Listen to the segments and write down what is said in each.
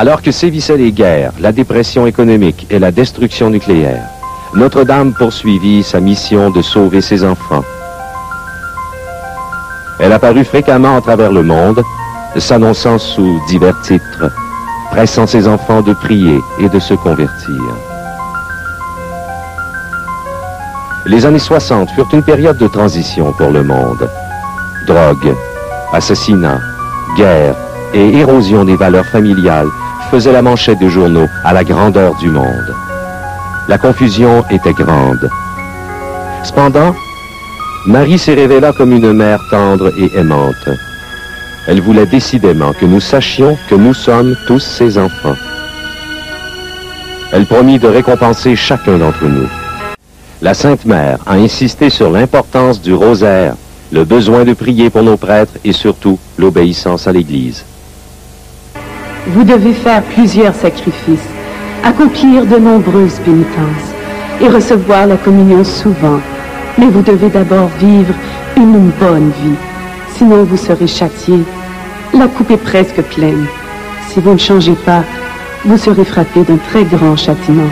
Alors que sévissaient les guerres, la dépression économique et la destruction nucléaire, Notre-Dame poursuivit sa mission de sauver ses enfants. Elle apparut fréquemment à travers le monde, s'annonçant sous divers titres, pressant ses enfants de prier et de se convertir. Les années 60 furent une période de transition pour le monde. Drogue, assassinats, guerre et érosion des valeurs familiales faisaient la manchette des journaux à la grandeur du monde. La confusion était grande. Cependant, Marie s'est révélée comme une mère tendre et aimante. Elle voulait décidément que nous sachions que nous sommes tous ses enfants. Elle promit de récompenser chacun d'entre nous. La Sainte Mère a insisté sur l'importance du rosaire, le besoin de prier pour nos prêtres et surtout l'obéissance à l'Église. Vous devez faire plusieurs sacrifices, accomplir de nombreuses pénitences et recevoir la communion souvent. Mais vous devez d'abord vivre une bonne vie, sinon vous serez châtié. La coupe est presque pleine. Si vous ne changez pas, vous serez frappé d'un très grand châtiment.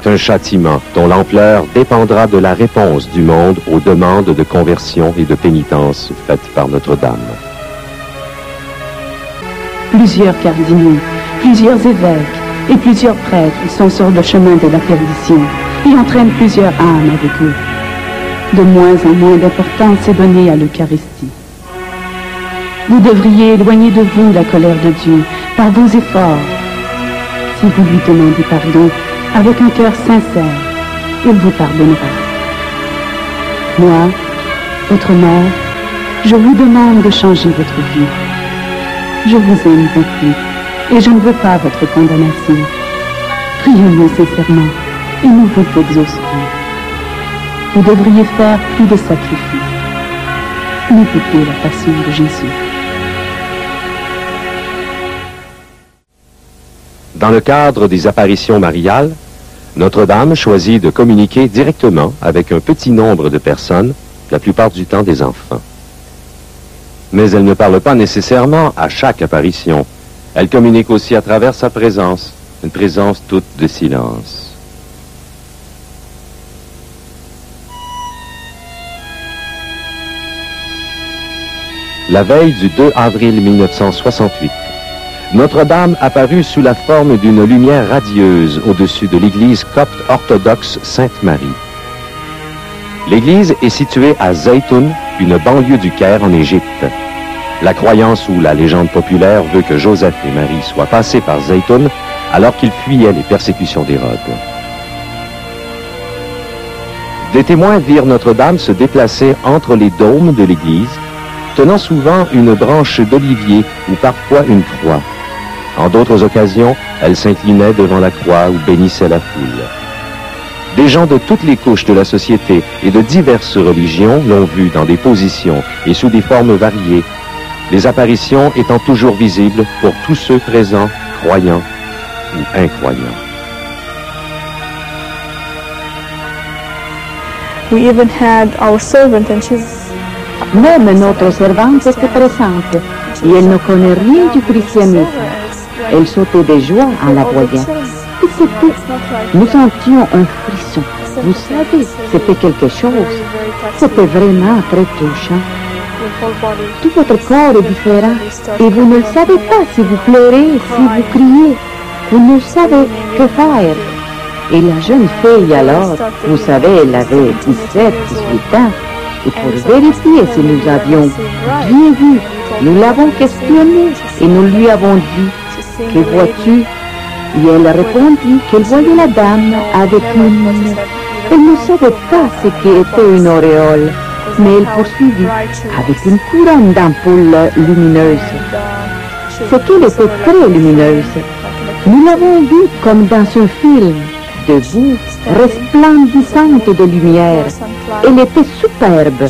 Un châtiment dont l'ampleur dépendra de la réponse du monde aux demandes de conversion et de pénitence faites par Notre-Dame. Plusieurs cardinaux, plusieurs évêques et plusieurs prêtres sont sur le chemin de la perdition et entraînent plusieurs âmes avec eux. De moins en moins d'importance est donnée à l'Eucharistie. Vous devriez éloigner de vous la colère de Dieu par vos efforts. Si vous lui demandez pardon avec un cœur sincère, il vous pardonnera. Moi, votre mère, je vous demande de changer votre vie. Je vous aime beaucoup et je ne veux pas votre condamnation. Priez-moi sincèrement et nous vous exaucerons. Vous devriez faire plus de sacrifices. Écoutez la passion de Jésus. Dans le cadre des apparitions mariales, Notre-Dame choisit de communiquer directement avec un petit nombre de personnes, la plupart du temps des enfants. Mais elle ne parle pas nécessairement à chaque apparition. Elle communique aussi à travers sa présence, une présence toute de silence. La veille du 2 avril 1968, Notre-Dame apparut sous la forme d'une lumière radieuse au-dessus de l'église copte orthodoxe Sainte-Marie. L'église est située à Zaytoun, une banlieue du Caire en Égypte. La croyance ou la légende populaire veut que Joseph et Marie soient passés par Zaytoun alors qu'ils fuyaient les persécutions d'Hérode. Des témoins virent Notre-Dame se déplacer entre les dômes de l'église, tenant souvent une branche d'olivier ou parfois une croix. En d'autres occasions, elle s'inclinait devant la croix ou bénissait la foule. Des gens de toutes les couches de la société et de diverses religions l'ont vue dans des positions et sous des formes variées, les apparitions étant toujours visibles pour tous ceux présents, croyants ou incroyants. We even had our servant and she's... Même notre servante était présente et elle ne connaît rien du christianisme. Elle sautait de joie en la voyant. Et c'est tout. Nous sentions un frisson. Vous savez, c'était quelque chose. C'était vraiment très touchant. Tout votre corps est différent et vous ne savez pas si vous pleurez, si vous criez. Vous ne savez que faire. Et la jeune fille alors, vous savez, elle avait 17, 18 ans. Et pour vérifier si nous avions bien vu, nous l'avons questionnée et nous lui avons dit, « Que vois-tu » Et elle a répondu qu'elle voyait la dame avec une... Elle ne savait pas ce qu'était une auréole, mais elle poursuivit avec une couronne d'ampoules lumineuses. C'est qu'elle était très lumineuse. Nous l'avons vue comme dans un film, debout, resplendissante de lumière. Elle était superbe.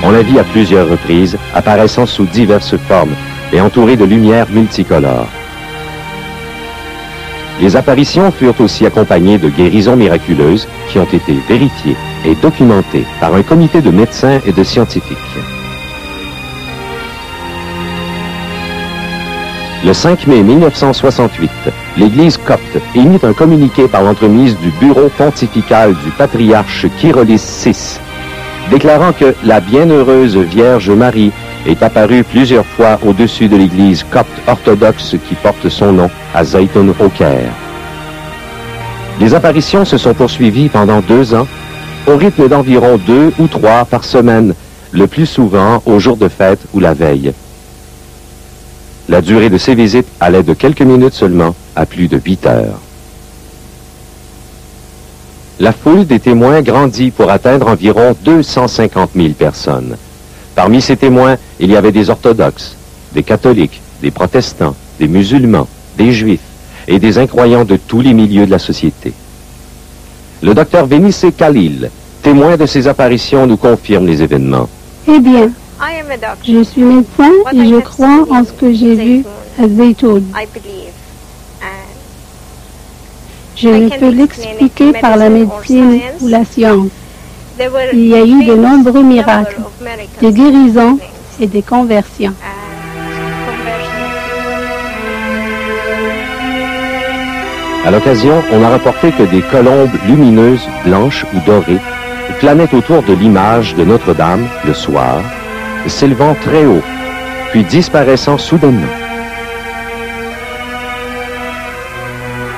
On la vit à plusieurs reprises, apparaissant sous diverses formes et entourée de lumières multicolores. Les apparitions furent aussi accompagnées de guérisons miraculeuses qui ont été vérifiées et documentées par un comité de médecins et de scientifiques. Le 5 mai 1968, l'Église copte émit un communiqué par l'entremise du bureau pontifical du patriarche Kyrillos VI, déclarant que la bienheureuse Vierge Marie est apparue plusieurs fois au-dessus de l'église copte orthodoxe qui porte son nom à Zaytoun au Caire. Les apparitions se sont poursuivies pendant 2 ans, au rythme d'environ 2 ou 3 par semaine, le plus souvent au jour de fête ou la veille. La durée de ces visites allait de quelques minutes seulement à plus de 8 heures. La foule des témoins grandit pour atteindre environ 250 000 personnes. Parmi ces témoins, il y avait des orthodoxes, des catholiques, des protestants, des musulmans, des juifs et des incroyants de tous les milieux de la société. Le docteur Vénissé Khalil, témoin de ces apparitions, nous confirme les événements. Eh bien, je suis médecin et je crois en ce que j'ai vu à Zaytoun. Je ne peux l'expliquer par la médecine ou la science. Il y a eu de nombreux miracles, des guérisons et des conversions. À l'occasion, on a rapporté que des colombes lumineuses, blanches ou dorées, planaient autour de l'image de Notre-Dame le soir, s'élevant très haut, puis disparaissant soudainement.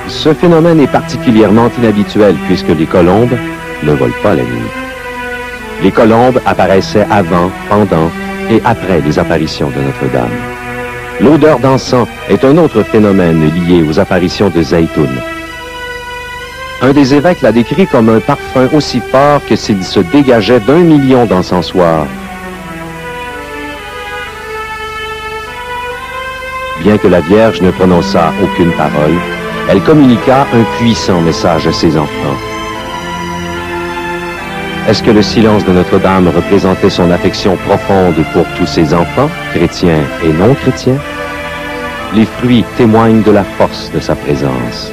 Ce phénomène est particulièrement inhabituel puisque les colombes ne volent pas la nuit. Les colombes apparaissaient avant, pendant et après les apparitions de Notre-Dame. L'odeur d'encens est un autre phénomène lié aux apparitions de Zaytoun. Un des évêques l'a décrit comme un parfum aussi fort que s'il se dégageait d'1 million d'encensoirs. Bien que la Vierge ne prononçât aucune parole, elle communiqua un puissant message à ses enfants. Est-ce que le silence de Notre-Dame représentait son affection profonde pour tous ses enfants, chrétiens et non chrétiens? Les fruits témoignent de la force de sa présence.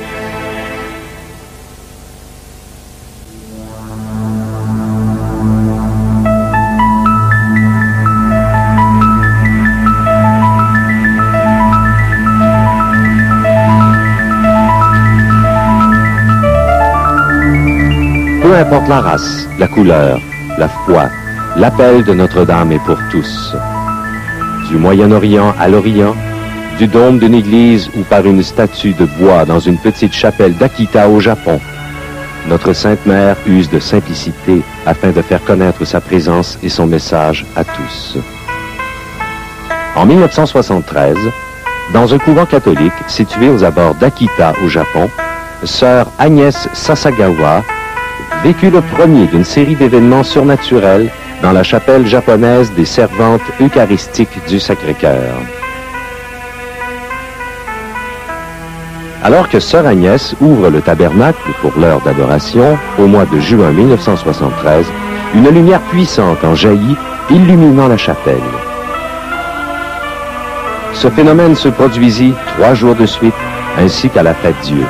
Peu importe la race, la couleur, la foi, l'appel de Notre-Dame est pour tous. Du Moyen-Orient à l'Orient, du dôme d'une église ou par une statue de bois dans une petite chapelle d'Akita au Japon, notre Sainte Mère use de simplicité afin de faire connaître sa présence et son message à tous. En 1973, dans un couvent catholique situé aux abords d'Akita au Japon, sœur Agnès Sasagawa vécut le premier d'une série d'événements surnaturels dans la chapelle japonaise des servantes eucharistiques du Sacré-Cœur. Alors que sœur Agnès ouvre le tabernacle pour l'heure d'adoration, au mois de juin 1973, une lumière puissante en jaillit, illuminant la chapelle. Ce phénomène se produisit 3 jours de suite, ainsi qu'à la fête Dieu.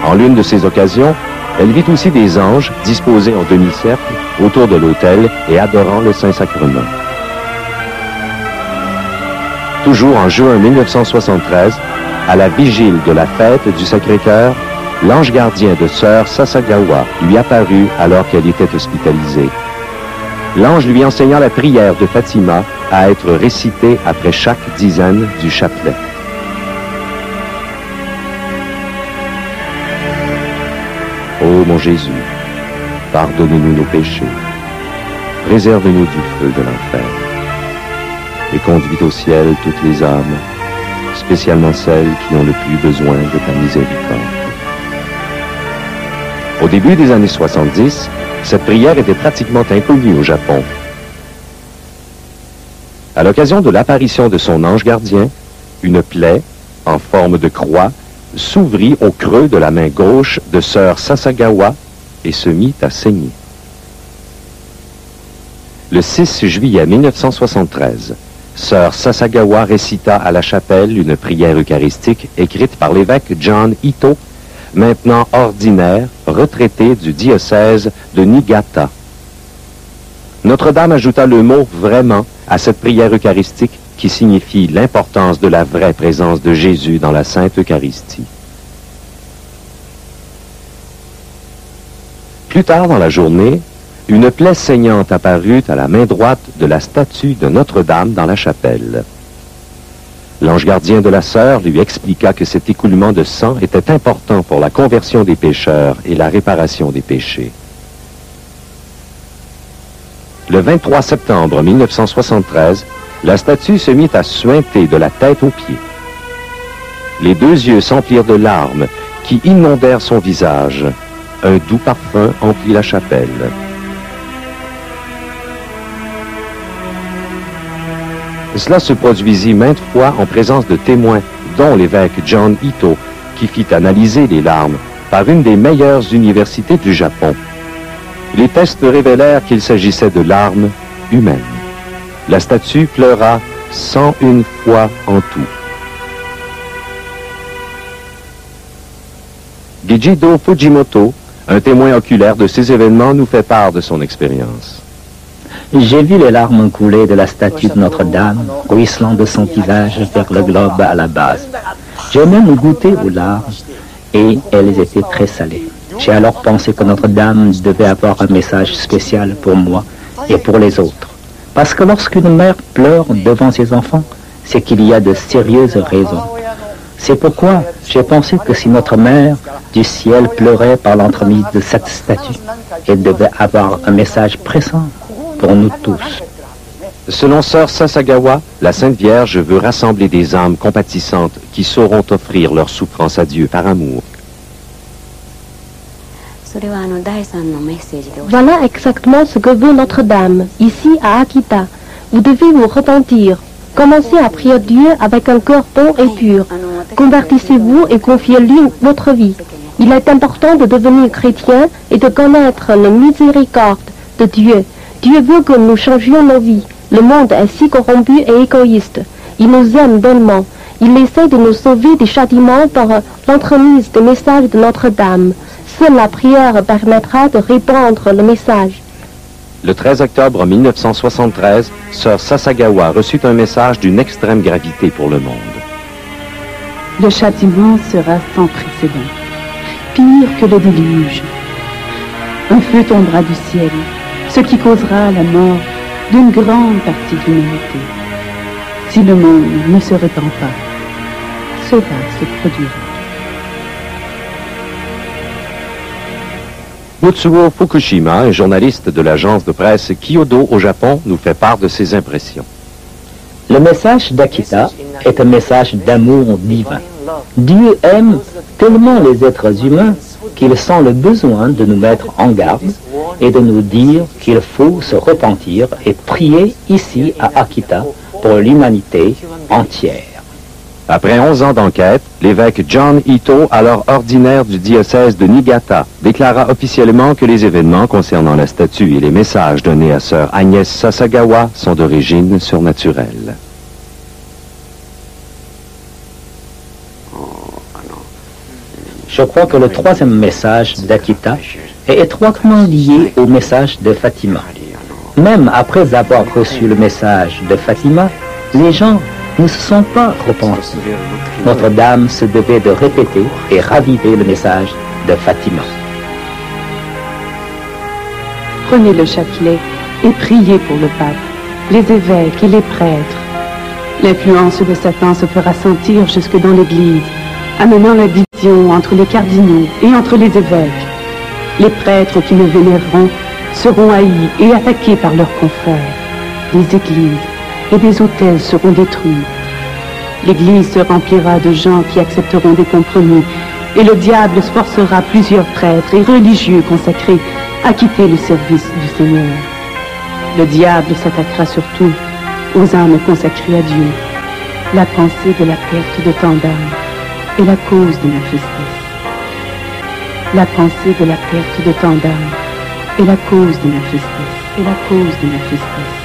En l'une de ces occasions, elle vit aussi des anges disposés en demi-cercle autour de l'autel et adorant le Saint-Sacrement. Toujours en juin 1973, à la vigile de la fête du Sacré-Cœur, l'ange gardien de sœur Sasagawa lui apparut alors qu'elle était hospitalisée. L'ange lui enseigna la prière de Fatima à être récitée après chaque dizaine du chapelet. Ô mon Jésus, pardonne-nous nos péchés, préserve-nous du feu de l'enfer, et conduis au ciel toutes les âmes, spécialement celles qui ont le plus besoin de ta miséricorde. Au début des années 70, cette prière était pratiquement inconnue au Japon. À l'occasion de l'apparition de son ange gardien, une plaie, en forme de croix, s'ouvrit au creux de la main gauche de sœur Sasagawa et se mit à saigner. Le 6 juillet 1973, sœur Sasagawa récita à la chapelle une prière eucharistique écrite par l'évêque John Ito, maintenant ordinaire, retraité du diocèse de Niigata. Notre-Dame ajouta le mot « vraiment » à cette prière eucharistique qui signifie l'importance de la vraie présence de Jésus dans la Sainte Eucharistie. Plus tard dans la journée, une plaie saignante apparut à la main droite de la statue de Notre-Dame dans la chapelle. L'ange gardien de la sœur lui expliqua que cet écoulement de sang était important pour la conversion des pécheurs et la réparation des péchés. Le 23 septembre 1973, la statue se mit à suinter de la tête aux pieds. Les deux yeux s'emplirent de larmes qui inondèrent son visage. Un doux parfum emplit la chapelle. Cela se produisit maintes fois en présence de témoins, dont l'évêque John Ito, qui fit analyser les larmes par une des meilleures universités du Japon. Les tests révélèrent qu'il s'agissait de larmes humaines. La statue pleura 101 fois en tout. Gijido Fujimoto, un témoin oculaire de ces événements, nous fait part de son expérience. J'ai vu les larmes couler de la statue de Notre-Dame, ruisselant de son visage vers le globe à la base. J'ai même goûté aux larmes et elles étaient très salées. J'ai alors pensé que Notre-Dame devait avoir un message spécial pour moi et pour les autres. Parce que lorsqu'une mère pleure devant ses enfants, c'est qu'il y a de sérieuses raisons. C'est pourquoi j'ai pensé que si notre mère du ciel pleurait par l'entremise de cette statue, elle devait avoir un message pressant pour nous tous. Selon sœur Sasagawa, la Sainte Vierge veut rassembler des âmes compatissantes qui sauront offrir leur souffrance à Dieu par amour. Voilà exactement ce que veut Notre-Dame, ici à Akita. Vous devez vous repentir. Commencez à prier Dieu avec un cœur bon et pur. Convertissez-vous et confiez-lui votre vie. Il est important de devenir chrétien et de connaître la miséricorde de Dieu. Dieu veut que nous changions nos vies. Le monde est si corrompu et égoïste. Il nous aime bellement. Il essaie de nous sauver des châtiments par l'entremise des messages de Notre-Dame. Seule la prière permettra de répandre le message. Le 13 octobre 1973, sœur Sasagawa reçut un message d'une extrême gravité pour le monde. Le châtiment sera sans précédent, pire que le déluge. Un feu tombera du ciel, ce qui causera la mort d'une grande partie de l'humanité. Si le monde ne se répand pas, cela se produira. Mutsuo Fukushima, un journaliste de l'agence de presse Kyodo au Japon, nous fait part de ses impressions. Le message d'Akita est un message d'amour divin. Dieu aime tellement les êtres humains qu'il sent le besoin de nous mettre en garde et de nous dire qu'il faut se repentir et prier ici à Akita pour l'humanité entière. Après 11 ans d'enquête, l'évêque John Ito, alors ordinaire du diocèse de Niigata, déclara officiellement que les événements concernant la statue et les messages donnés à sœur Agnès Sasagawa sont d'origine surnaturelle. Je crois que le troisième message d'Akita est étroitement lié au message de Fatima. Même après avoir reçu le message de Fatima, les gens ne se sont pas repentis. Notre-Dame se devait de répéter et raviver le message de Fatima. Prenez le chapelet et priez pour le pape, les évêques et les prêtres. L'influence de Satan se fera sentir jusque dans l'Église, amenant la division entre les cardinaux et entre les évêques. Les prêtres qui le vénéreront seront haïs et attaqués par leurs confrères. Les églises et des autels seront détruits. L'Église se remplira de gens qui accepteront des compromis, et le diable forcera plusieurs prêtres et religieux consacrés à quitter le service du Seigneur. Le diable s'attaquera surtout aux âmes consacrées à Dieu. La pensée de la perte de tant d'âmes est la cause de ma tristesse. La pensée de la perte de tant d'âmes est la cause de ma tristesse, est la cause de ma tristesse.